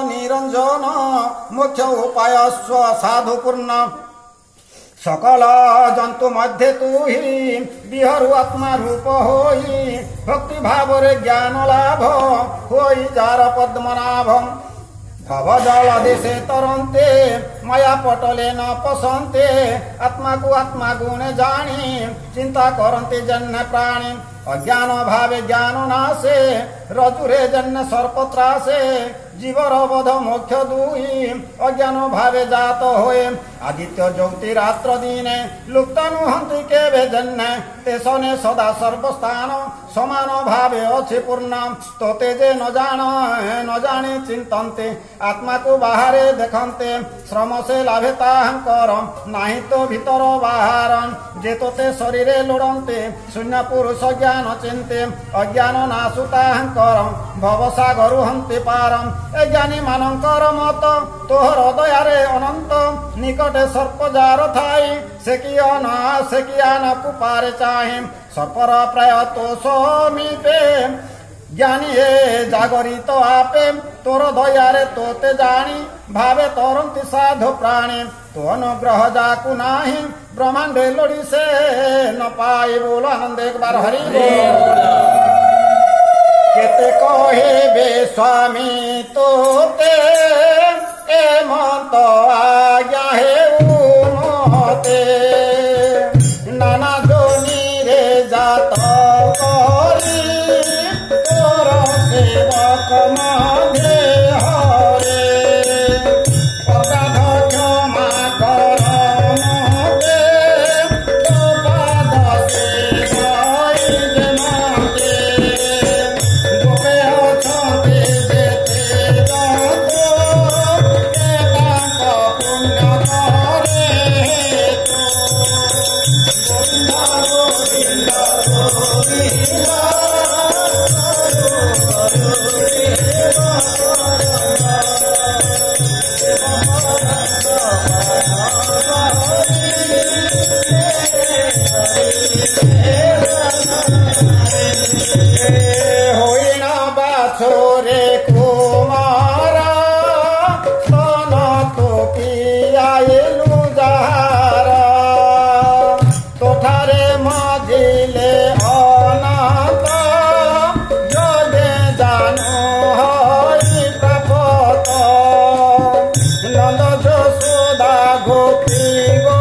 निरंजन मोक्ष उपाय स्व साधु पूर्ण सकल जंतु मध्य तू ही विहरु आत्मा रूप होई भक्ति भाव रे ज्ञान लाभ होई जार पद्मनाभम भव जल देशे तरंते माया पटले न पसंते आत्मा को आत्मा गुण जानी चिंता करते जन्य प्राणी अज्ञान भावे ज्ञान नाशे रजुरे जन्य सर्पत्रासे जीवर बोध मोक्ष दुई अज्ञान भावे जात होए आदित्य ज्योति रात्र दिने लुप्त नुहंति केवे जन्य तेसने सदा सर्वस्थान समान भावे अच्छे पूर्ण तोते जे न जाने चिंतन्ते आत्मा को बाहरे देखन्ते श्रम से लाभे ताहंकर नाही तो भीतर बाहर जे तोते शरीरे लोड़न्ते शून्य पुरुष ज्ञान चिंते अज्ञान नाशु ताहंकर भवसागर हन्ते पारम ज्ञानी मानकर मत तोहर दयारे अनंत निकटे सर्प जार थाई से किया न कुपारे चाहे सर्पर प्राय तो समीपे ज्ञानी हे जागरित तो आपे तोर दयारे तोते जानी भावे तरंती साधु प्राणी तो अनुग्रह जाकु नाही ब्रह्मांडे लोड़ी से न पाई बोलो आनंद एक बार हरि केते कहे स्वामी तोते ए मंत आज्ञा हे उमते नाना जोनी रे जात करी तोर सेवक माधे हरे अपराध क्षमा कर मते तो पाद से गई मते गोपे अछते जेते जातो एकांक पुण्य करे तो गोविंद गोविंद होइना बाछोरे कुमारा स्तन तो पियाइलु जहारा तोठारे मझिले अनाथ जगे जानु हरि प्रापत नंद जसोदा गोपी गो